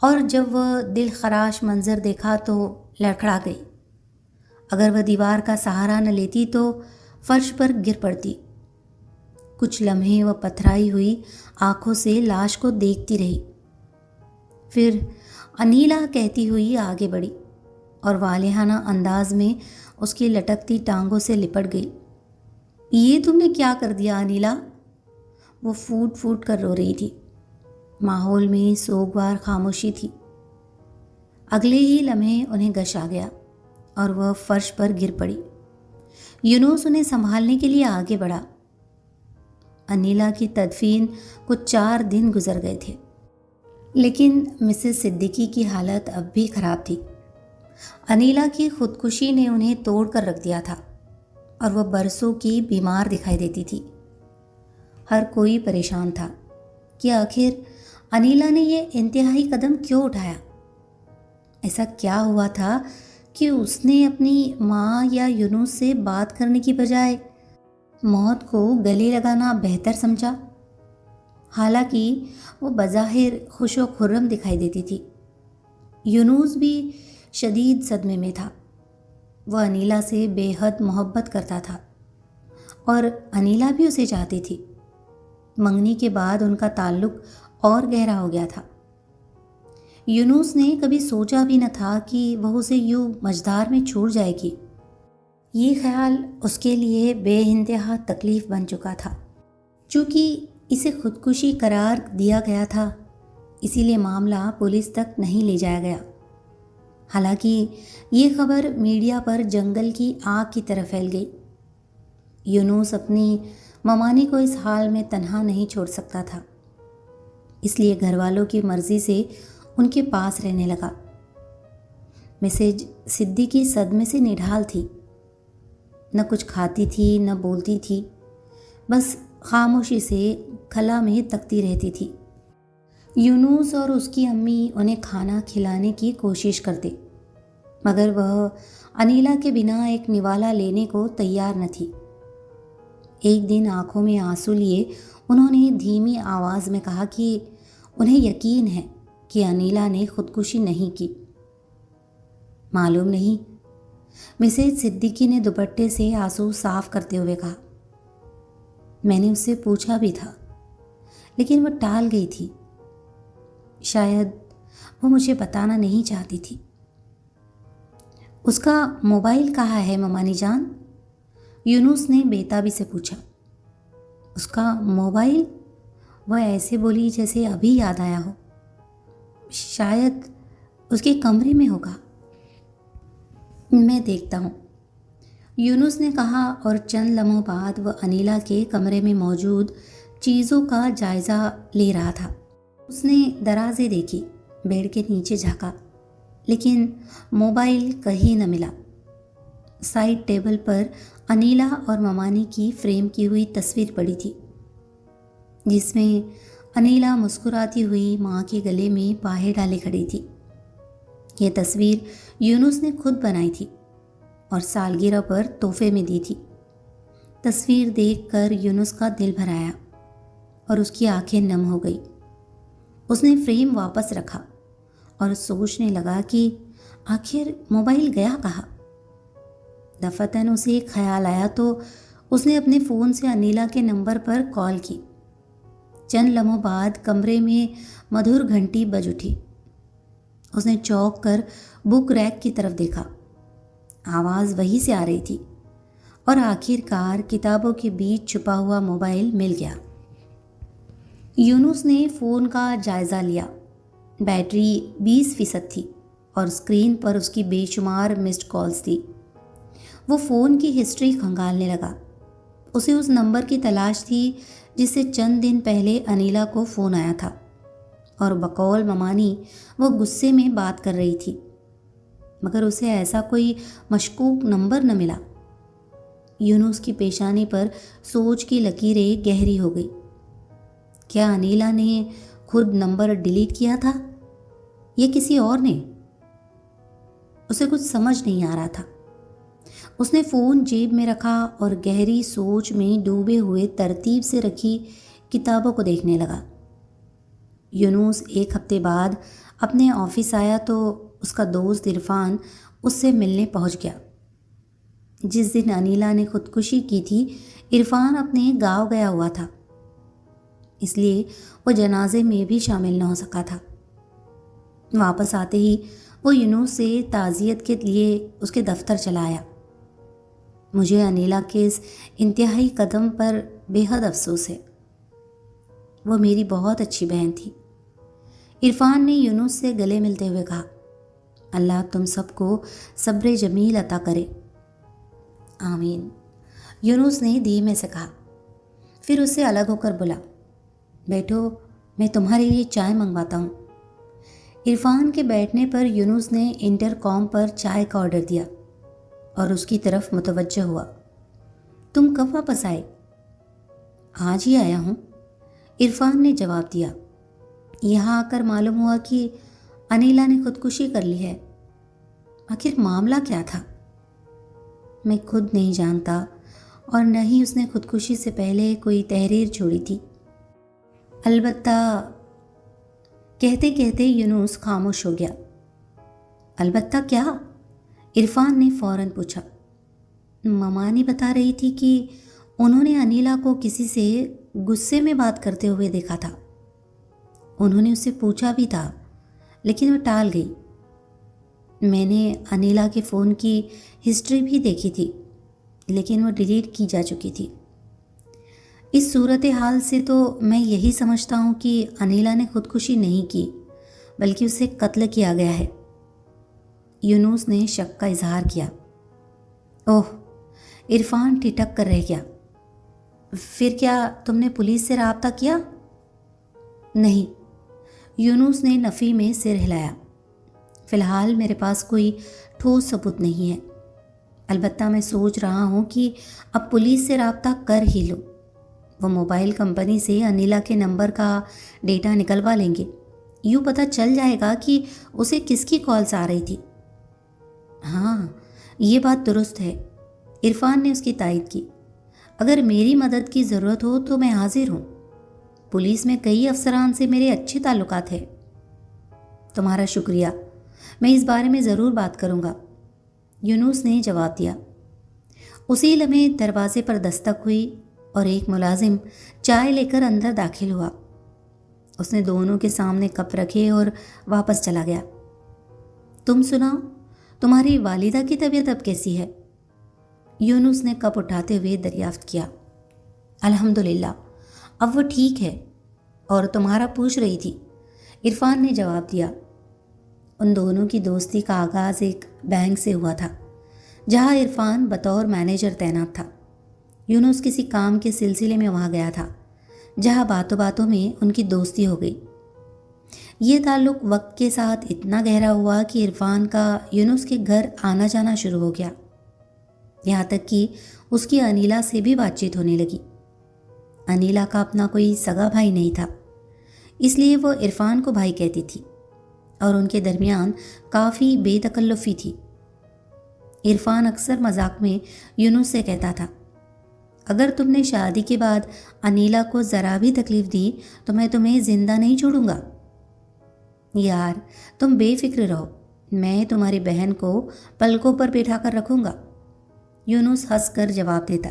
اور جب وہ دل خراش منظر دیکھا تو لڑکھڑا گئی۔ اگر وہ دیوار کا سہارا نہ لیتی تو فرش پر گر پڑتی۔ کچھ لمحے وہ پتھرائی ہوئی آنکھوں سے لاش کو دیکھتی رہی، پھر انیلا کہتی ہوئی آگے بڑھی اور والہانہ انداز میں اس کی لٹکتی ٹانگوں سے لپٹ گئی۔ یہ تم نے کیا کر دیا انیلا؟ وہ پھوٹ پھوٹ کر رو رہی تھی۔ ماحول میں سوگوار خاموشی تھی۔ اگلے ہی لمحے انہیں غش آ گیا اور وہ فرش پر گر پڑی۔ یونس انہیں سنبھالنے کے لیے آگے بڑھا۔ انیلا کی تدفین کو 4 دن گزر گئے تھے، لیکن مسز صدیقی کی حالت اب بھی خراب تھی۔ انیلا کی خودکشی نے انہیں توڑ کر رکھ دیا تھا اور وہ برسوں کی بیمار دکھائی دیتی تھی۔ ہر کوئی پریشان تھا کہ آخر انیلا نے یہ انتہائی قدم کیوں اٹھایا؟ ایسا کیا ہوا تھا کہ اس نے اپنی ماں یا یونس سے بات کرنے کی بجائے موت کو گلے لگانا بہتر سمجھا؟ حالانکہ وہ بظاہر خوش و خرم دکھائی دیتی تھی، یونس بھی شدید صدمے میں تھا۔ وہ انیلا سے بے حد محبت کرتا تھا اور انیلا بھی اسے چاہتی تھی۔ منگنی کے بعد ان کا تعلق اور گہرا ہو گیا تھا۔ یونس نے کبھی سوچا بھی نہ تھا کہ وہ اسے یوں مجدار میں چھوڑ جائے گی۔ یہ خیال اس کے لیے بے انتہا تکلیف بن چکا تھا۔ چونکہ اسے خودکشی قرار دیا گیا تھا، اسی لیے معاملہ پولیس تک نہیں لے جایا گیا۔ حالانکہ یہ خبر میڈیا پر جنگل کی آگ کی طرح پھیل گئی۔ یونس اپنی ممانی کو اس حال میں تنہا نہیں چھوڑ سکتا تھا، اس لیے گھر والوں کی مرضی سے ان کے پاس رہنے لگا۔ مسز صدیقی صدمے سے نڈھال تھی، نہ کچھ کھاتی تھی نہ بولتی تھی، بس خاموشی سے خلا میں تکتی رہتی تھی۔ یونس اور اس کی امی انہیں کھانا کھلانے کی کوشش کرتے، مگر وہ انیلا کے بنا ایک نوالا لینے کو تیار نہ تھی۔ ایک دن آنکھوں میں آنسو لیے انہوں نے دھیمی آواز میں کہا کہ انہیں یقین ہے کہ انیلا نے خودکشی نہیں کی۔ معلوم نہیں، مسز صدیقی نے دوپٹے سے آنسو صاف کرتے ہوئے کہا۔ میں نے اس سے پوچھا بھی تھا، لیکن وہ ٹال گئی تھی۔ شاید وہ مجھے بتانا نہیں چاہتی تھی۔ اس کا موبائل کہاں ہے ممانی جان؟ یونس نے بےتابی سے پوچھا۔ اس کا موبائل؟ وہ ایسے بولی جیسے ابھی یاد آیا ہو۔ شاید اس کے کمرے میں ہوگا، میں دیکھتا ہوں، یونس نے کہا، اور چند لمحوں بعد وہ انیلا کے کمرے میں موجود چیزوں کا جائزہ لے رہا تھا۔ اس نے درازیں دیکھی، بیڈ کے نیچے جھانکا، لیکن موبائل کہیں نہ ملا۔ سائڈ ٹیبل پر انیلا اور ممانی کی فریم کی ہوئی تصویر پڑی تھی، جس میں انیلا مسکراتی ہوئی ماں کے گلے میں باہیں ڈالے کھڑی تھی۔ یہ تصویر یونس نے خود بنائی تھی اور سالگرہ پر تحفے میں دی تھی۔ تصویر دیکھ کر یونس کا دل بھر آیا اور اس کی آنکھیں نم ہو گئی۔ اس نے فریم واپس رکھا اور سوچنے لگا کہ آخر موبائل گیا کہاں۔ دفعتاً اسے ایک خیال آیا تو اس نے اپنے فون سے انیلا کے نمبر پر کال کی۔ چند لمحوں بعد کمرے میں مدھر گھنٹی بج اٹھی۔ اس نے چونک کر بک ریک کی طرف دیکھا، آواز وہی سے آ رہی تھی، اور آخر کار کتابوں کے بیچ چھپا ہوا موبائل مل گیا۔ یونس نے فون کا جائزہ لیا۔ بیٹری 20% تھی اور اسکرین پر اس کی بے شمار مسڈ کالز تھی۔ وہ فون کی ہسٹری کھنگالنے لگا۔ اسے اس نمبر کی تلاش تھی جس سے چند دن پہلے انیلا کو فون آیا تھا، اور بقول ممانی وہ غصے میں بات کر رہی تھی، مگر اسے ایسا کوئی مشکوک نمبر نہ ملا۔ یونس کی پیشانی پر سوچ کی لکیریں گہری ہو گئی۔ کیا انیلا نے خود نمبر ڈیلیٹ کیا تھا یا کسی اور نے؟ اسے کچھ سمجھ نہیں آ رہا تھا۔ اس نے فون جیب میں رکھا اور گہری سوچ میں ڈوبے ہوئے ترتیب سے رکھی کتابوں کو دیکھنے لگا۔ یونس 1 ہفتے بعد اپنے آفس آیا تو اس کا دوست عرفان اس سے ملنے پہنچ گیا۔ جس دن انیلا نے خودکشی کی تھی عرفان اپنے گاؤں گیا ہوا تھا، اس لیے وہ جنازے میں بھی شامل نہ ہو سکا تھا۔ واپس آتے ہی وہ یونس سے تعزیت کے لیے اس کے دفتر چلا آیا۔ مجھے انیلا کے اس انتہائی قدم پر بے حد افسوس ہے، وہ میری بہت اچھی بہن تھی۔ عرفان نے یونس سے گلے ملتے ہوئے کہا، اللہ تم سب کو صبر جمیل عطا کرے۔ آمین، یونس نے دھیمے سے کہا، پھر اس سے الگ ہو کر بولا، بیٹھو میں تمہارے لیے چائے منگواتا ہوں۔ عرفان کے بیٹھنے پر یونس نے انٹر کام پر چائے کا آرڈر دیا اور اس کی طرف متوجہ ہوا۔ تم کب واپس آئے؟ آج ہی آیا ہوں، عرفان نے جواب دیا۔ یہاں آ کر معلوم ہوا کہ انیلا نے خودکشی کر لی ہے۔ آخر معاملہ کیا تھا؟ میں خود نہیں جانتا، اور نہ ہی اس نے خودکشی سے پہلے کوئی تحریر چھوڑی تھی۔ البتہ، کہتے کہتے یونس خاموش ہو گیا۔ البتہ کیا؟ عرفان نے فوراً پوچھا۔ ممانی بتا رہی تھی کہ انہوں نے انیلا کو کسی سے غصے میں بات کرتے ہوئے دیکھا تھا۔ انہوں نے اس سے پوچھا بھی تھا، لیکن وہ ٹال گئی۔ میں نے انیلا کے فون کی ہسٹری بھی دیکھی تھی، لیکن وہ ڈیلیٹ کی جا چکی تھی۔ اس صورتحال سے تو میں یہی سمجھتا ہوں کہ انیلا نے خودکشی نہیں کی، بلکہ اسے قتل کیا گیا ہے۔ یونس نے شک کا اظہار کیا۔ اوہ، عرفان ٹھٹک کر رہ گیا۔ پھر کیا تم نے پولیس سے رابطہ کیا؟ نہیں، یونس نے نفی میں سر ہلایا۔ فی الحال میرے پاس کوئی ٹھوس ثبوت نہیں ہے، البتہ میں سوچ رہا ہوں کہ اب پولیس سے رابطہ کر ہی لوں۔ وہ موبائل کمپنی سے انیلا کے نمبر کا ڈیٹا نکلوا لیں گے، یوں پتہ چل جائے گا کہ اسے کس کی کالز آ رہی تھی۔ ہاں، یہ بات درست ہے، عرفان نے اس کی تائید کی۔ اگر میری مدد کی ضرورت ہو تو میں حاضر ہوں۔ پولیس میں کئی افسران سے میرے اچھے تعلقات ہیں۔ تمہارا شکریہ، میں اس بارے میں ضرور بات کروں گا، یونس نے جواب دیا۔ اسی لمحے دروازے پر دستک ہوئی اور ایک ملازم چائے لے کر اندر داخل ہوا۔ اس نے دونوں کے سامنے کپ رکھے اور واپس چلا گیا۔ تم سناؤ، تمہاری والدہ کی طبیعت اب کیسی ہے؟ یونس نے کپ اٹھاتے ہوئے دریافت کیا۔ الحمدللہ، اب وہ ٹھیک ہے، اور تمہارا پوچھ رہی تھی، عرفان نے جواب دیا۔ ان دونوں کی دوستی کا آغاز ایک بینک سے ہوا تھا، جہاں عرفان بطور مینیجر تعینات تھا۔ یونس کسی کام کے سلسلے میں وہاں گیا تھا، جہاں باتوں باتوں میں ان کی دوستی ہو گئی۔ یہ تعلق وقت کے ساتھ اتنا گہرا ہوا کہ عرفان کا یونس کے گھر آنا جانا شروع ہو گیا، یہاں تک کہ اس کی انیلا سے بھی بات چیت ہونے لگی۔ انیلا کا اپنا کوئی سگا بھائی نہیں تھا، اس لیے وہ عرفان کو بھائی کہتی تھی، اور ان کے درمیان کافی بے تکلفی تھی۔ عرفان اکثر مذاق میں یونس سے کہتا تھا، اگر تم نے شادی کے بعد انیلا کو ذرا بھی تکلیف دی تو میں تمہیں زندہ نہیں چھوڑوں گا۔ یار، تم بے فکر رہو، میں تمہاری بہن کو پلکوں پر بٹھا کر رکھوں گا، یونس ہنس کر جواب دیتا۔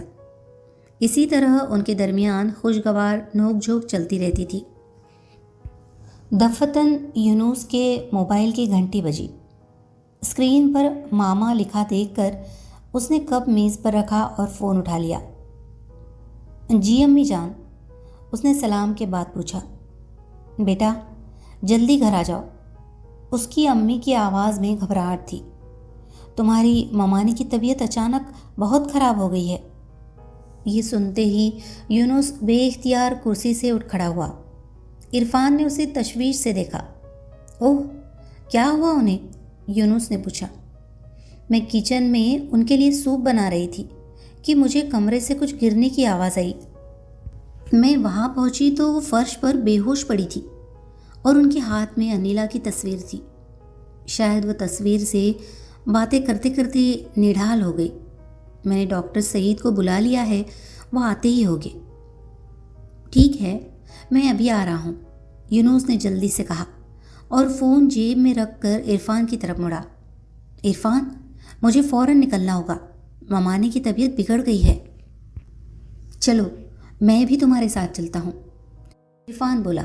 اسی طرح ان کے درمیان خوشگوار نوک جھوک چلتی رہتی تھی۔ دفتن یونس کے موبائل کی گھنٹی بجی۔ اسکرین پر ماما لکھا دیکھ کر اس نے کپ میز پر رکھا اور فون اٹھا لیا۔ جی امی جان، اس نے سلام کے بعد پوچھا۔ بیٹا جلدی گھر آ جاؤ، اس کی امی کی آواز میں گھبراہٹ تھی۔ تمہاری ممانی کی طبیعت اچانک بہت خراب ہو گئی ہے۔ یہ سنتے ہی یونس بے اختیار کرسی سے اٹھ کھڑا ہوا۔ عرفان نے اسے تشویش سے دیکھا۔ اوہ، کیا ہوا انہیں؟ یونس نے پوچھا۔ میں کچن میں ان کے لیے سوپ بنا رہی تھی کہ مجھے کمرے سے کچھ گرنے کی آواز آئی۔ میں وہاں پہنچی تو وہ فرش پر بے ہوش پڑی تھی، اور ان کے ہاتھ میں انیلا کی تصویر تھی۔ شاید وہ تصویر سے باتیں کرتے کرتے نڈھال ہو گئی۔ میں نے ڈاکٹر سعید کو بلا لیا ہے، وہ آتے ہی ہوگے۔ ٹھیک ہے، میں ابھی آ رہا ہوں، یونس نے جلدی سے کہا۔ اور فون جیب میں رکھ کر عرفان کی طرف مڑا۔ عرفان، مجھے فوراً نکلنا ہوگا، ممانی کی طبیعت بگڑ گئی ہے۔ چلو میں بھی تمہارے ساتھ چلتا ہوں، عرفان بولا۔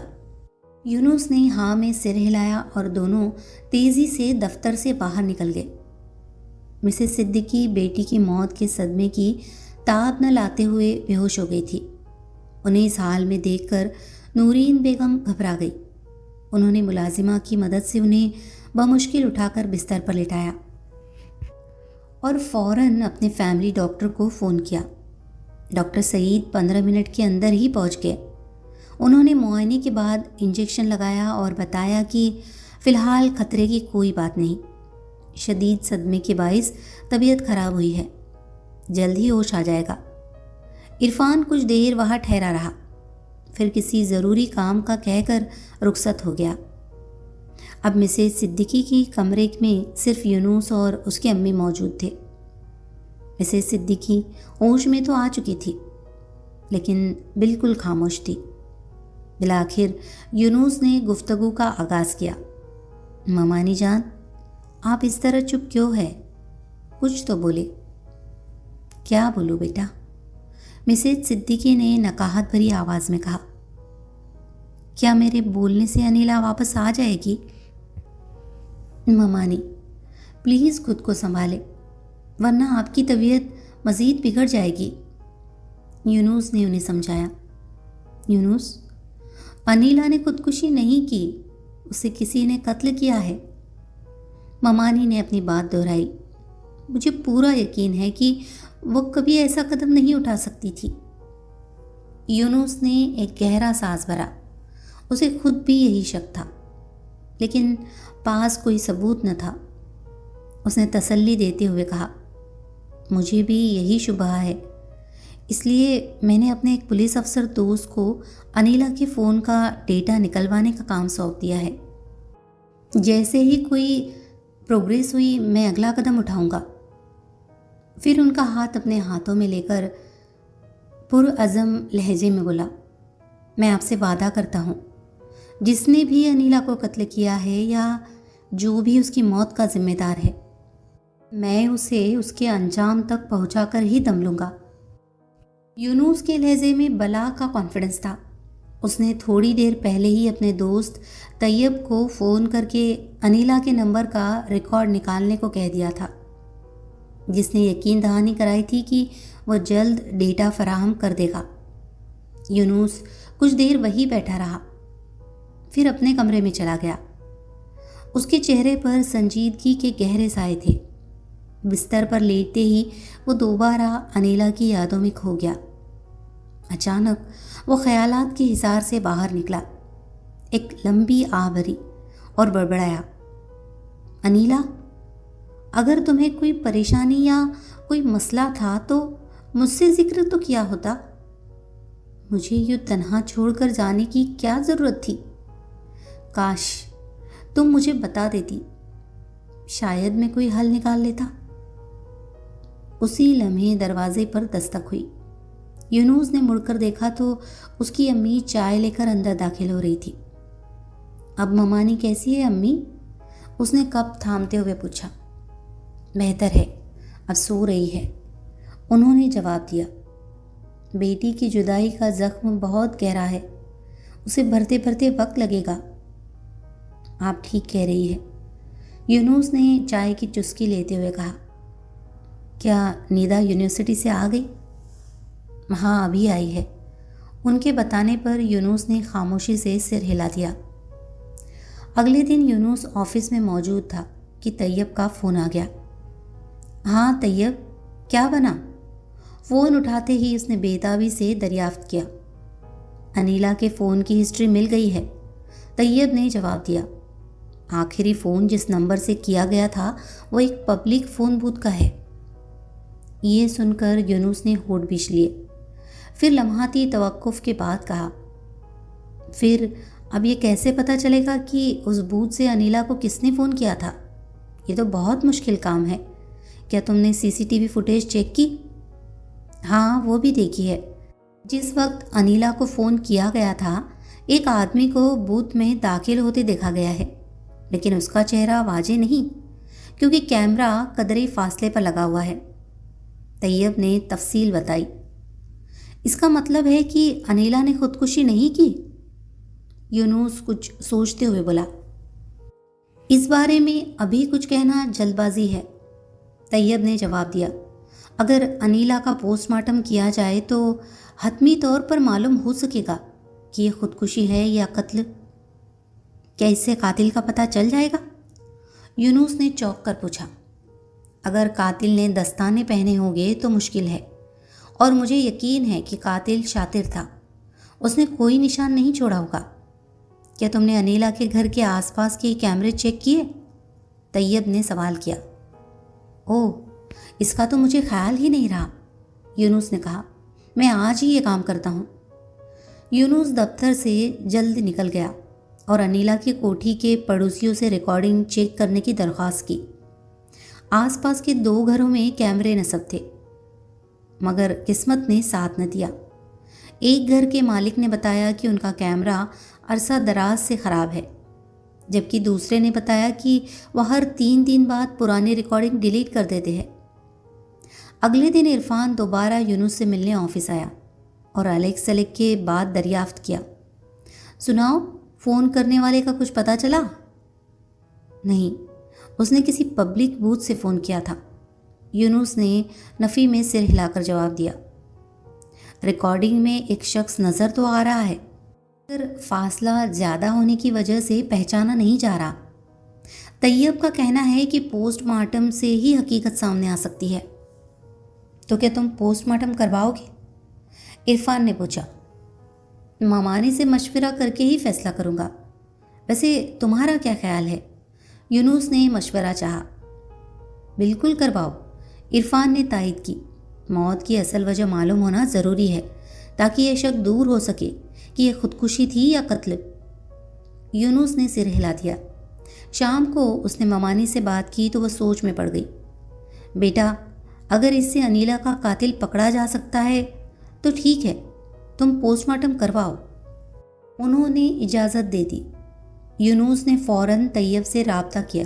یونس نے ہاں میں سر ہلایا اور دونوں تیزی سے دفتر سے باہر نکل گئے۔ مسز صدیقی بیٹی کی موت کے صدمے کی تاب نہ لاتے ہوئے بے ہوش ہو گئی تھی۔ انہیں اس حال میں دیکھ کر نورین بیگم گھبرا گئی۔ انہوں نے ملازمہ کی مدد سے انہیں بمشکل اٹھا کر بستر پر لٹایا اور فوراً اپنے فیملی ڈاکٹر کو فون کیا۔ ڈاکٹر سعید 15 منٹ کے اندر ہی پہنچ گئے۔ انہوں نے معائنے کے بعد انجیکشن لگایا اور بتایا کہ فی الحال خطرے کی کوئی بات نہیں، شدید صدمے کے باعث طبیعت خراب ہوئی ہے، جلد ہی ہوش آ جائے گا۔ عرفان کچھ دیر وہاں ٹھہرا رہا، پھر کسی ضروری کام کا کہہ کر رخصت ہو گیا۔ اب مسز صدیقی کی کمرے میں صرف یونس اور اس کی امی موجود تھے۔ مسز صدیقی ہوش میں تو آ چکی تھی، لیکن بالکل خاموش تھی۔ بالآخر یونس نے گفتگو کا آغاز کیا۔ ممانی جان، آپ اس طرح چپ کیوں ہے؟ کچھ تو بولے۔ کیا بولوں بیٹا؟ مسز صدیقی نے نقاہت بھری آواز میں کہا۔ کیا میرے بولنے سے انیلا واپس آ جائے گی؟ ممانی پلیز خود کو سنبھالے، ورنہ آپ کی طبیعت مزید بگڑ جائے گی، یونس نے انہیں سمجھایا۔ یونس، انیلا نے خودکشی نہیں کی، اسے کسی نے قتل کیا ہے، ممانی نے اپنی بات دہرائی۔ مجھے پورا یقین ہے کہ وہ کبھی ایسا قدم نہیں اٹھا سکتی تھی۔ یونس نے ایک گہرا سانس بھرا۔ اسے خود بھی یہی شک تھا، لیکن پاس کوئی ثبوت نہ تھا۔ اس نے تسلی دیتے ہوئے کہا، مجھے بھی یہی شبہ ہے، اس لیے میں نے اپنے ایک پولیس افسر دوست کو انیلا کے فون کا ڈیٹا نکلوانے کا کام سونپ دیا ہے۔ جیسے ہی کوئی پروگریس ہوئی میں اگلا قدم اٹھاؤں گا۔ پھر ان کا ہاتھ اپنے ہاتھوں میں لے کر پرعزم لہجے میں بولا، میں آپ سے وعدہ کرتا ہوں، جس نے بھی انیلا کو قتل کیا ہے یا جو بھی اس کی موت کا ذمہ دار ہے، میں اسے اس کے انجام تک پہنچا کر ہی دم لوں گا۔ یونس کے لہجے میں بلا کا کانفیڈنس تھا۔ اس نے تھوڑی دیر پہلے ہی اپنے دوست طیب کو فون کر کے انیلا کے نمبر کا ریکارڈ نکالنے کو کہہ دیا تھا، جس نے یقین دہانی کرائی تھی کہ وہ جلد ڈیٹا فراہم کر دے گا۔ یونس کچھ دیر وہی بیٹھا رہا، پھر اپنے کمرے میں چلا گیا۔ اس کے چہرے پر سنجیدگی کے گہرے سائے تھے۔ بستر پر لیٹتے ہی وہ دوبارہ انیلا کی یادوں میں کھو گیا۔ اچانک وہ خیالات کے حصار سے باہر نکلا، ایک لمبی آہ بھری اور بڑبڑایا، انیلا، اگر تمہیں کوئی پریشانی یا کوئی مسئلہ تھا تو مجھ سے ذکر تو کیا ہوتا، مجھے یوں تنہا چھوڑ کر جانے کی کیا ضرورت تھی؟ کاش تم مجھے بتا دیتی، شاید میں کوئی حل نکال لیتا۔ اسی لمحے دروازے پر دستک ہوئی۔ یونس نے مڑ کر دیکھا تو اس کی امی چائے لے کر اندر داخل ہو رہی تھی۔ اب ممانی کیسی ہے امی؟ اس نے کپ تھامتے ہوئے پوچھا۔ بہتر ہے، اب سو رہی ہے، انہوں نے جواب دیا۔ بیٹی کی جدائی کا زخم بہت گہرا ہے، اسے بھرتے بھرتے وقت لگے گا۔ آپ ٹھیک کہہ رہی ہے، یونس نے چائے کی چسکی لیتے ہوئے کہا۔ کیا نیدا یونیورسٹی سے آ گئی؟ ہاں ابھی آئی ہے، ان کے بتانے پر یونس نے خاموشی سے سر ہلا دیا۔ اگلے دن یونس آفس میں موجود تھا کہ طیب کا فون آ گیا۔ ہاں طیب، کیا بنا؟ فون اٹھاتے ہی اس نے بےتابی سے دریافت کیا۔ انیلا کے فون کی ہسٹری مل گئی ہے، طیب نے جواب دیا۔ آخری فون جس نمبر سے کیا گیا تھا وہ ایک پبلک فون بوتھ کا ہے۔ یہ سن کر یونس نے ہونٹ بھینچ لیے، پھر لمحاتی توقف کے بعد کہا، پھر اب یہ کیسے پتہ چلے گا کہ اس بوتھ سے انیلا کو کس نے فون کیا تھا؟ یہ تو بہت مشکل کام ہے۔ کیا تم نے CCTV فوٹیج چیک کی؟ ہاں وہ بھی دیکھی ہے۔ جس وقت انیلا کو فون کیا گیا تھا ایک آدمی کو بوتھ میں داخل ہوتے دیکھا گیا ہے۔ لیکن اس کا چہرہ واضح نہیں کیونکہ کیمرہ قدرے فاصلے پر لگا ہوا ہے۔ طیب نے تفصیل بتائی۔ اس کا مطلب ہے کہ انیلا نے خودکشی نہیں کی؟ یونس کچھ سوچتے ہوئے بولا۔ اس بارے میں ابھی کچھ کہنا جلد بازی ہے، طیب نے جواب دیا۔ اگر انیلا کا پوسٹ مارٹم کیا جائے تو حتمی طور پر معلوم ہو سکے گا کہ یہ خودکشی ہے یا قتل۔ کیا اس سے قاتل کا پتہ چل جائے گا؟ یونس نے چونک کر پوچھا۔ اگر قاتل نے دستانے پہنے ہوں گے تو مشکل ہے، اور مجھے یقین ہے کہ قاتل شاطر تھا، اس نے کوئی نشان نہیں چھوڑا ہوگا۔ کیا تم نے انیلا کے گھر کے آس پاس کے کیمرے چیک کیے؟ طیب نے سوال کیا۔ اوہ، اس کا تو مجھے خیال ہی نہیں رہا، یونس نے کہا۔ میں آج ہی یہ کام کرتا ہوں۔ یونس دفتر سے جلد نکل گیا اور انیلا کی کوٹھی کے پڑوسیوں سے ریکارڈنگ چیک کرنے کی درخواست کی۔ آس پاس کے 2 گھروں میں کیمرے نصب تھے، مگر قسمت نے ساتھ نہ دیا۔ ایک گھر کے مالک نے بتایا کہ ان کا کیمرہ عرصہ دراز سے خراب ہے، جبکہ دوسرے نے بتایا کہ وہ ہر 3 دن بعد پرانی ریکارڈنگ ڈیلیٹ کر دیتے ہیں۔ اگلے دن عرفان دوبارہ یونس سے ملنے آفس آیا اور الیک سلیک کے بعد دریافت کیا۔ سناؤ، فون کرنے والے کا کچھ پتہ چلا؟ نہیں، اس نے کسی پبلک بوتھ سے فون کیا تھا، یونس نے نفی میں سر ہلا کر جواب دیا۔ ریکارڈنگ میں ایک شخص نظر تو آ رہا ہے، مگر فاصلہ زیادہ ہونے کی وجہ سے پہچانا نہیں جا رہا۔ طیب کا کہنا ہے کہ پوسٹ مارٹم سے ہی حقیقت سامنے آ سکتی ہے۔ تو کیا تم پوسٹ مارٹم کرواؤ گے؟ عرفان نے پوچھا۔ مامانی سے مشورہ کر کے ہی فیصلہ کروں گا۔ ویسے تمہارا کیا خیال ہے؟ یونس نے مشورہ چاہا۔ بالکل کرواؤ، عرفان نے تائید کی۔ موت کی اصل وجہ معلوم ہونا ضروری ہے تاکہ یہ شک دور ہو سکے کہ یہ خودکشی تھی یا قتل۔ یونس نے سر ہلا دیا۔ شام کو اس نے مامانی سے بات کی تو وہ سوچ میں پڑ گئی۔ بیٹا، اگر اس سے انیلا کا قاتل پکڑا جا سکتا ہے تو ٹھیک ہے، تم پوسٹ مارٹم کرواؤ۔ انہوں نے اجازت دے دی۔ یونس نے فوراً طیب سے رابطہ کیا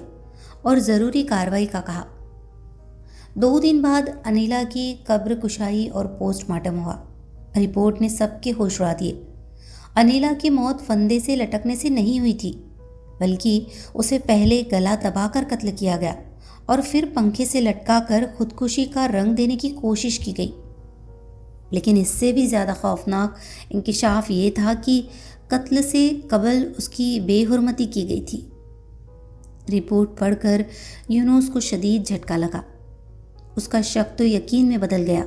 اور ضروری کارروائی کا کہا۔ 2 دن بعد انیلا کی قبر کشائی اور پوسٹ مارٹم ہوا۔ رپورٹ نے سب کے ہوش اڑا دیے۔ انیلا کی موت فندے سے لٹکنے سے نہیں ہوئی تھی، بلکہ اسے پہلے گلا دبا کر قتل کیا گیا اور پھر پنکھے سے لٹکا کر خودکشی کا رنگ دینے کی کوشش کی گئی۔ لیکن اس سے بھی زیادہ خوفناک انکشاف یہ تھا کہ قتل سے قبل اس کی بے حرمتی کی گئی تھی۔ رپورٹ پڑھ کر یونس کو شدید جھٹکا لگا۔ اس کا شک تو یقین میں بدل گیا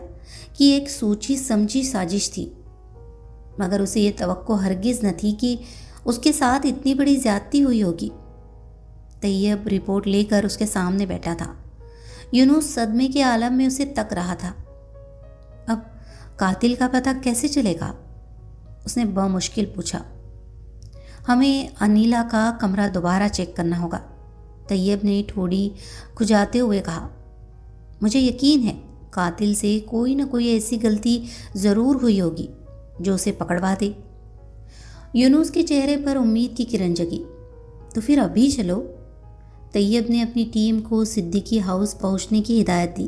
کہ ایک سوچی سمجھی سازش تھی، مگر اسے یہ توقع ہرگز نہ تھی کہ اس کے ساتھ اتنی بڑی زیادتی ہوئی ہوگی۔ طیب رپورٹ لے کر اس کے سامنے بیٹھا تھا۔ یونس صدمے کے عالم میں اسے تک رہا تھا۔ اب قاتل کا پتہ کیسے چلے گا؟ اس نے بمشکل پوچھا۔ ہمیں انیلا کا کمرہ دوبارہ چیک کرنا ہوگا، طیب نے ٹھوڑی کھجاتے ہوئے کہا۔ مجھے یقین ہے قاتل سے کوئی نہ کوئی ایسی غلطی ضرور ہوئی ہوگی جو اسے پکڑوا دے۔ یونس کے چہرے پر امید کی کرن جگی۔ تو پھر ابھی چلو۔ طیب نے اپنی ٹیم کو صدیقی ہاؤس پہنچنے کی ہدایت دی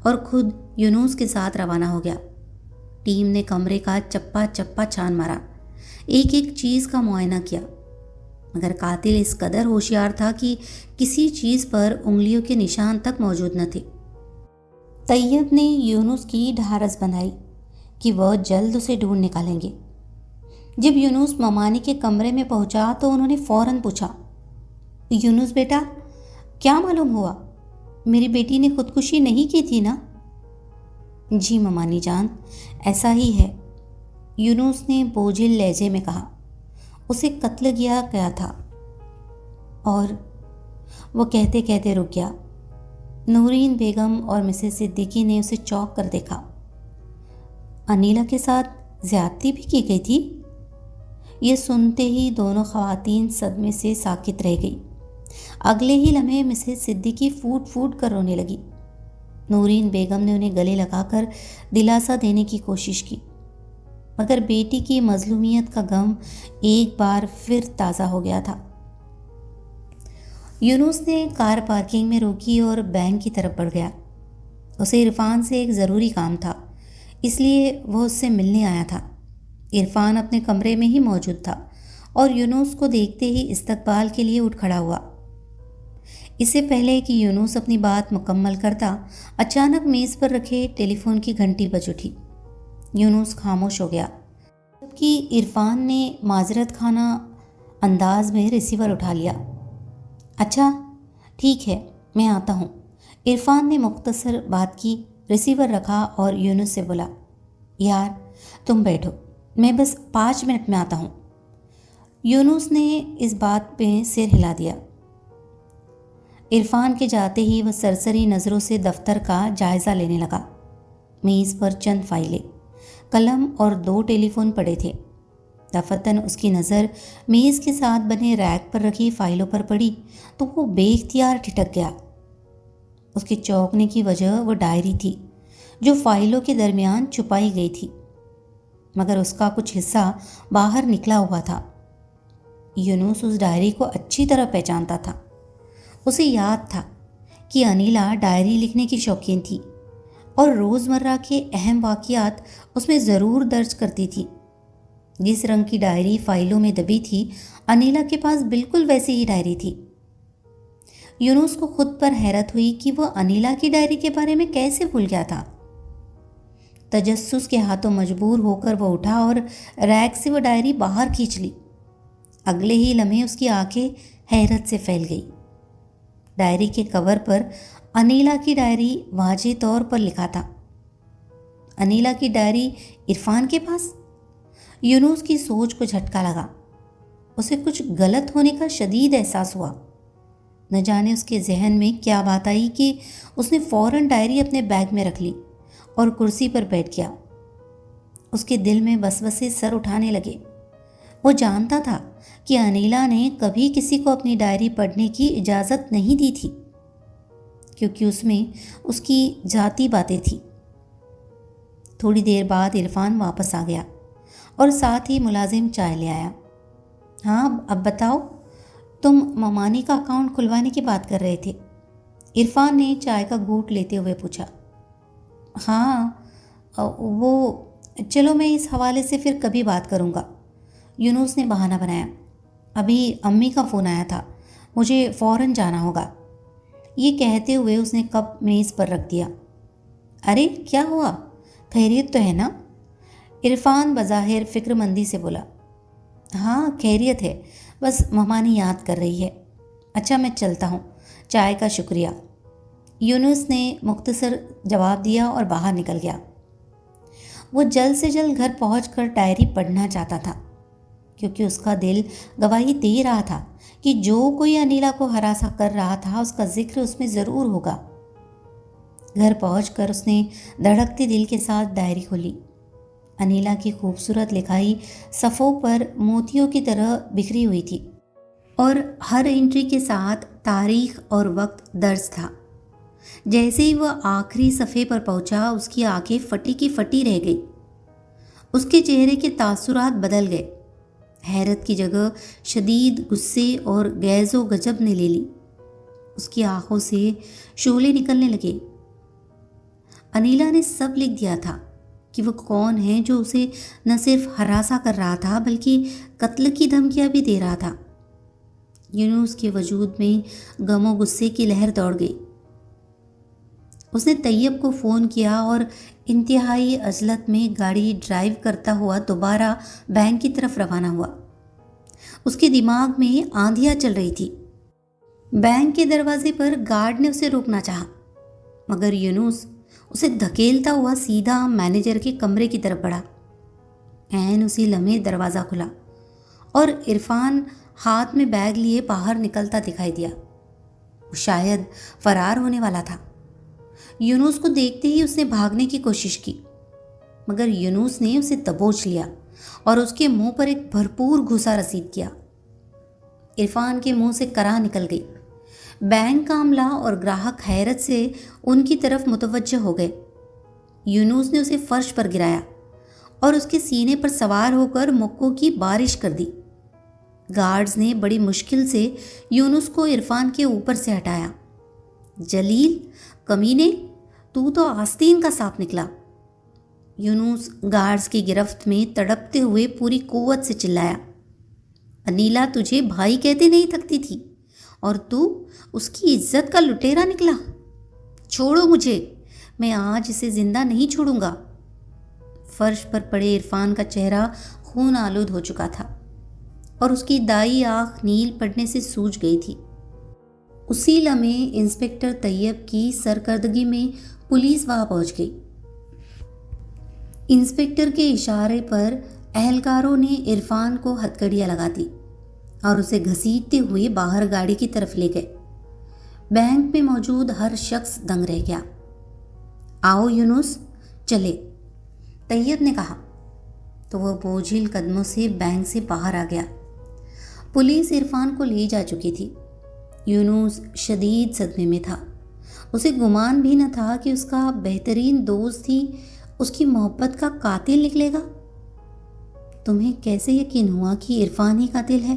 اور خود یونس کے ساتھ روانہ ہو گیا۔ ٹیم نے کمرے کا چپا چپا چھان مارا، ایک ایک چیز کا معائنہ کیا، مگر قاتل اس قدر ہوشیار تھا کہ کسی چیز پر انگلیوں کے نشان تک موجود نہ تھے۔ طیب نے یونس کی ڈھارس بندھائی کہ وہ جلد اسے ڈھونڈ نکالیں گے۔ جب یونس مامانی کے کمرے میں پہنچا تو انہوں نے فوراً پوچھا، یونس بیٹا، کیا معلوم ہوا؟ میری بیٹی نے خودکشی نہیں کی تھی نا؟ جی مامانی جان، ایسا ہی ہے، یونس نے بوجھل لہجے میں کہا۔ اسے قتل کیا گیا تھا۔ اور وہ کہتے کہتے رک گیا۔ نورین بیگم اور مسز صدیقی نے اسے چونک کر دیکھا۔ انیلا کے ساتھ زیادتی بھی کی گئی تھی؟ یہ سنتے ہی دونوں خواتین صدمے سے ساکت رہ گئی۔ اگلے ہی لمحے مسز صدیقی پھوٹ پھوٹ کر رونے لگی۔ نورین بیگم نے انہیں گلے لگا کر دلاسا دینے کی کوشش کی، مگر بیٹی کی مظلومیت کا غم ایک بار پھر تازہ ہو گیا تھا۔ یونس نے کار پارکنگ میں روکی اور بینک کی طرف بڑھ گیا۔ اسے عرفان سے ایک ضروری کام تھا، اس لیے وہ اس سے ملنے آیا تھا۔ عرفان اپنے کمرے میں ہی موجود تھا اور یونس کو دیکھتے ہی استقبال کے لیے اٹھ کھڑا ہوا۔ اس سے پہلے کہ یونس اپنی بات مکمل کرتا، اچانک میز پر رکھے ٹیلی فون کی گھنٹی بج اٹھی۔ یونس خاموش ہو گیا، جبکہ عرفان نے معذرت خانہ انداز میں ریسیور اٹھا لیا۔ اچھا ٹھیک ہے، میں آتا ہوں۔ عرفان نے مختصر بات کی، ریسیور رکھا اور یونس سے بولا، یار تم بیٹھو، میں بس 5 منٹ میں آتا ہوں۔ یونس نے اس بات پہ سر ہلا دیا۔ عرفان کے جاتے ہی وہ سرسری نظروں سے دفتر کا جائزہ لینے لگا۔ میز پر چند فائلیں، قلم اور 2 ٹیلی فون پڑے تھے۔ دفتن اس کی نظر میز کے ساتھ بنے ریک پر رکھی فائلوں پر پڑی تو وہ بے اختیار ٹھٹک گیا۔ اس کے چونکنے کی وجہ وہ ڈائری تھی جو فائلوں کے درمیان چھپائی گئی تھی، مگر اس کا کچھ حصہ باہر نکلا ہوا تھا۔ یونس اس ڈائری کو اچھی طرح پہچانتا تھا۔ اسے یاد تھا کہ انیلا ڈائری لکھنے کی شوقین تھی اور روزمرہ کے اہم واقعات اس میں ضرور درج کرتی تھی۔ جس رنگ کی ڈائری فائلوں میں دبی تھی، انیلا کے پاس بالکل ویسی ہی ڈائری تھی۔ یونس کو خود پر حیرت ہوئی کہ وہ انیلا کی ڈائری کے بارے میں کیسے بھول گیا تھا۔ تجسس کے ہاتھوں مجبور ہو کر وہ اٹھا اور ریک سے وہ ڈائری باہر کھینچ لی۔ اگلے ہی لمحے اس کی آنکھیں حیرت سے پھیل گئی۔ ڈائری کے کور پر انیلا کی ڈائری واضح طور پر لکھا تھا۔ انیلا کی ڈائری عرفان کے پاس؟ یونس کی سوچ کو جھٹکا لگا۔ اسے کچھ غلط ہونے کا شدید احساس ہوا۔ نہ جانے اس کے ذہن میں کیا بات آئی کہ اس نے فوراً ڈائری اپنے بیگ میں رکھ لی اور کرسی پر بیٹھ گیا۔ اس کے دل میں وسوسے سر اٹھانے لگے۔ وہ جانتا تھا کہ انیلا نے کبھی کسی کو اپنی ڈائری پڑھنے کی اجازت نہیں دی تھی، کیونکہ اس میں اس کی ذاتی باتیں تھیں۔ تھوڑی دیر بعد عرفان واپس آ گیا اور ساتھ ہی ملازم چائے لے آیا۔ ہاں اب بتاؤ، تم ممانی کا اکاؤنٹ کھلوانے کی بات کر رہے تھے؟ عرفان نے چائے کا گھونٹ لیتے ہوئے پوچھا۔ ہاں وہ چلو میں اس حوالے سے پھر کبھی بات کروں گا، یونس نے بہانہ بنایا۔ ابھی امی کا فون آیا تھا، مجھے فوراً جانا ہوگا۔ یہ کہتے ہوئے اس نے کپ میز پر رکھ دیا۔ ارے کیا ہوا، خیریت تو ہے نا؟ عرفان بظاہر فکر مندی سے بولا۔ ہاں خیریت ہے، بس ممانی یاد کر رہی ہے۔ اچھا میں چلتا ہوں، چائے کا شکریہ، یونس نے مختصر جواب دیا اور باہر نکل گیا۔ وہ جلد سے جلد گھر پہنچ کر ڈائری پڑھنا چاہتا تھا، کیونکہ اس کا دل گواہی دے رہا تھا کہ جو کوئی انیلا کو ہراساں کر رہا تھا اس کا ذکر اس میں ضرور ہوگا۔ گھر پہنچ کر اس نے دھڑکتے دل کے ساتھ ڈائری کھولی۔ انیلا کی خوبصورت لکھائی صفوں پر موتیوں کی طرح بکھری ہوئی تھی اور ہر انٹری کے ساتھ تاریخ اور وقت درج تھا۔ جیسے ہی وہ آخری صفحے پر پہنچا، اس کی آنکھیں پھٹی کی پھٹی رہ گئی۔ اس کے چہرے کے تاثرات بدل گئے۔ حیرت کی جگہ شدید غصے اور غیظ و غضب نے لے لی۔ اس کی آنکھوں سے شعلے نکلنے لگے۔ انیلا نے سب لکھ دیا تھا کہ وہ کون ہے جو اسے نہ صرف ہراساں کر رہا تھا بلکہ قتل کی دھمکیاں بھی دے رہا تھا۔ یونس کے وجود میں غم و غصے کی لہر دوڑ گئی۔ اس نے طیب کو فون کیا اور انتہائی عجلت میں گاڑی ڈرائیو کرتا ہوا دوبارہ بینک کی طرف روانہ ہوا۔ اس کے دماغ میں آندھیاں چل رہی تھی۔ بینک کے دروازے پر گارڈ نے اسے روکنا چاہا، مگر یونس اسے دھکیلتا ہوا سیدھا مینیجر کے کمرے کی طرف بڑھا۔ عین اسی لمحے دروازہ کھلا اور عرفان ہاتھ میں بیگ لیے باہر نکلتا دکھائی دیا۔ وہ شاید فرار ہونے والا تھا۔ یونس کو دیکھتے ہی اس نے بھاگنے کی کوشش کی، مگر یونس نے اسے دبوچ لیا اور اس کے منہ پر ایک بھرپور گھوسا رسید کیا۔ عرفان کے منہ سے کراہ نکل گئی۔ بینک کا عملہ اور گراہک حیرت سے ان کی طرف متوجہ ہو گئے۔ یونس نے اسے فرش پر گرایا اور اس کے سینے پر سوار ہو کر مکوں کی بارش کر دی۔ گارڈز نے بڑی مشکل سے یونس کو عرفان کے اوپر سے ہٹایا۔ جلیل، کمینے، تو آستین کا سانپ نکلا۔ یونس گارڈز کی گرفت میں تڑپتے ہوئے پوری قوت سے چلایا، انیلا تجھے بھائی کہتے نہیں تھکتی تھی اور تو اس کی عزت کا لٹیرا نکلا۔ چھوڑو مجھے، میں آج اسے زندہ نہیں چھوڑوں گا۔ فرش پر پڑے عرفان کا چہرہ خون آلود ہو چکا تھا اور اس کی دائیں آنکھ نیل پڑنے سے سوج گئی تھی۔ اسی لمحے انسپکٹر طیب کی سرکردگی میں پولیس وہاں پہنچ گئی۔ انسپکٹر کے اشارے پر اہلکاروں نے عرفان کو ہتھکڑیاں لگا دی اور اسے گھسیٹتے ہوئے باہر گاڑی کی طرف لے گئے۔ بینک میں موجود ہر شخص دنگ رہ گیا۔ آؤ یونس، چلے، طیب نے کہا تو وہ بوجھل قدموں سے بینک سے باہر آ گیا۔ پولیس عرفان کو لے جا چکی تھی۔ یونس شدید صدمے میں تھا۔ اسے گمان بھی نہ تھا کہ اس کا بہترین دوست ہی اس کی محبت کا قاتل نکلے گا۔ تمہیں کیسے یقین ہوا کہ عرفان ہی قاتل ہے؟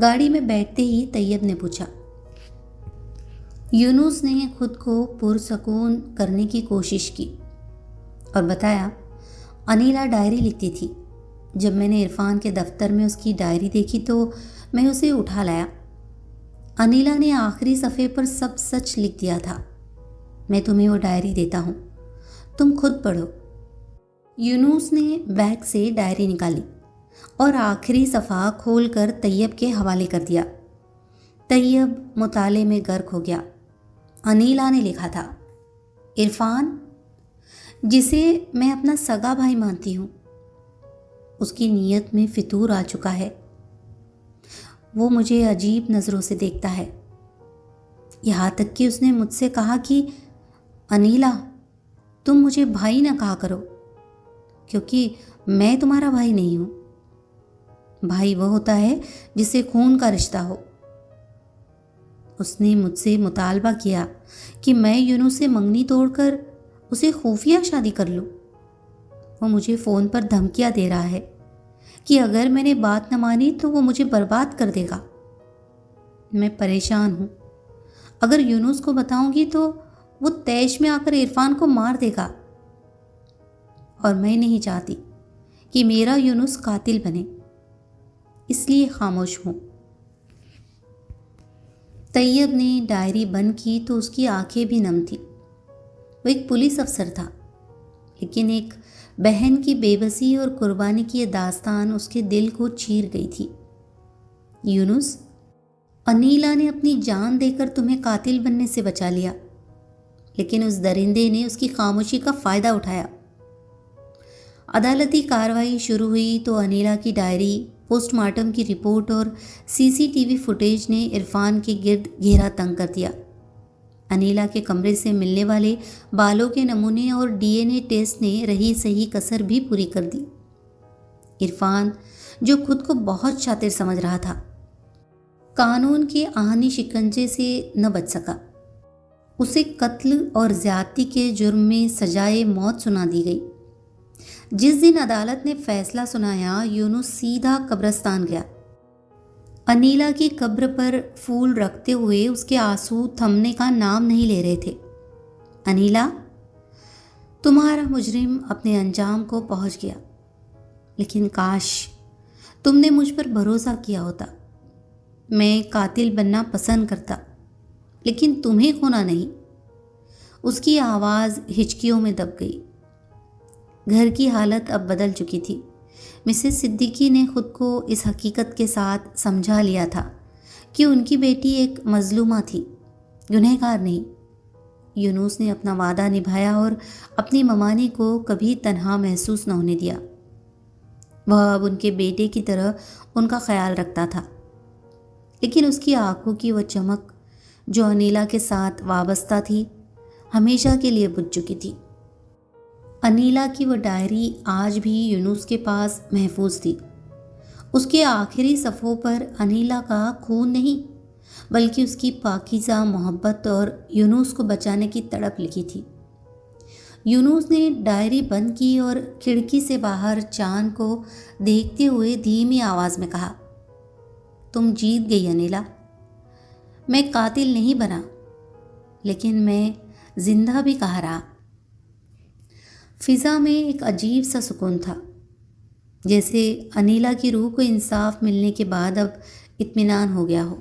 گاڑی میں بیٹھتے ہی طیب نے پوچھا۔ یونس نے خود کو پرسکون کرنے کی کوشش کی اور بتایا، انیلا ڈائری لکھتی تھی۔ جب میں نے عرفان کے دفتر میں اس کی ڈائری دیکھی تو میں اسے اٹھا لایا۔ انیلا نے آخری صفحے پر سب سچ لکھ دیا تھا۔ میں تمہیں وہ ڈائری دیتا ہوں، تم خود پڑھو۔ یونس نے بیگ سے ڈائری نکالی اور آخری صفحہ کھول کر طیب کے حوالے کر دیا۔ طیب مطالعے میں غرق ہو گیا۔ انیلا نے لکھا تھا، عرفان، جسے میں اپنا سگا بھائی مانتی ہوں، اس کی نیت میں فتور آ چکا ہے۔ وہ مجھے عجیب نظروں سے دیکھتا ہے، یہاں تک کہ اس نے مجھ سے کہا کہ انیلا، تم مجھے بھائی نہ کہا کرو کیونکہ میں تمہارا بھائی نہیں ہوں۔ بھائی وہ ہوتا ہے جسے خون کا رشتہ ہو۔ اس نے مجھ سے مطالبہ کیا کہ میں یونس سے منگنی توڑ کر اسے خفیہ شادی کر لوں۔ وہ مجھے فون پر دھمکیاں دے رہا ہے کہ اگر میں نے بات نہ مانی تو وہ مجھے برباد کر دے گا۔ میں پریشان ہوں، اگر یونس کو بتاؤں گی تو وہ تیش میں آ کر عرفان کو مار دے گا، اور میں نہیں چاہتی کہ میرا یونس قاتل بنے، اس لیے خاموش ہوں۔ طیب نے ڈائری بند کی تو اس کی آنکھیں بھی نم تھیں۔ وہ ایک پولیس افسر تھا، لیکن ایک بہن کی بے بسی اور قربانی کی یہ داستان اس کے دل کو چیر گئی تھی۔ یونس، انیلا نے اپنی جان دے کر تمہیں قاتل بننے سے بچا لیا، لیکن اس درندے نے اس کی خاموشی کا فائدہ اٹھایا۔ عدالتی کارروائی شروع ہوئی تو انیلا کی ڈائری، پوسٹ مارٹم کی رپورٹ اور CCTV فوٹیج نے عرفان کے گرد گھیرا تنگ کر دیا۔ انیلا کے کمرے سے ملنے والے بالوں کے نمونے اور DNA ٹیسٹ نے رہی صحیح کسر بھی پوری کر دی۔ عرفان، جو خود کو بہت شاطر سمجھ رہا تھا، قانون کے آہنی شکنجے سے نہ بچ سکا۔ اسے قتل اور زیادتی کے جرم میں سزائے موت سنا دی گئی۔ جس دن عدالت نے فیصلہ سنایا، یونس سیدھا قبرستان گیا۔ انیلا کی قبر پر پھول رکھتے ہوئے اس کے آنسو تھمنے کا نام نہیں لے رہے تھے۔ انیلا، تمہارا مجرم اپنے انجام کو پہنچ گیا، لیکن کاش تم نے مجھ پر بھروسہ کیا ہوتا۔ میں قاتل بننا پسند کرتا، لیکن تمہیں کھونا نہیں۔ اس کی آواز ہچکیوں میں دب گئی۔ گھر کی حالت اب بدل چکی تھی۔ مسز صدیقی نے خود کو اس حقیقت کے ساتھ سمجھا لیا تھا کہ ان کی بیٹی ایک مظلومہ تھی، گنہگار نہیں۔ یونس نے اپنا وعدہ نبھایا اور اپنی ممانی کو کبھی تنہا محسوس نہ ہونے دیا۔ وہ اب ان کے بیٹے کی طرح ان کا خیال رکھتا تھا، لیکن اس کی آنکھوں کی وہ چمک جو انیلا کے ساتھ وابستہ تھی، ہمیشہ کے لیے بجھ چکی تھی۔ انیلا کی وہ ڈائری آج بھی یونس کے پاس محفوظ تھی۔ اس کے آخری صفحوں پر انیلا کا خون نہیں، بلکہ اس کی پاکیزہ محبت اور یونس کو بچانے کی تڑپ لکھی تھی۔ یونس نے ڈائری بند کی اور کھڑکی سے باہر چاند کو دیکھتے ہوئے دھیمی آواز میں کہا، تم جیت گئی انیلا۔ میں قاتل نہیں بنا، لیکن میں زندہ بھی کہا رہا۔ فضا میں ایک عجیب سا سکون تھا، جیسے انیلا کی روح کو انصاف ملنے کے بعد اب اطمینان ہو گیا ہو۔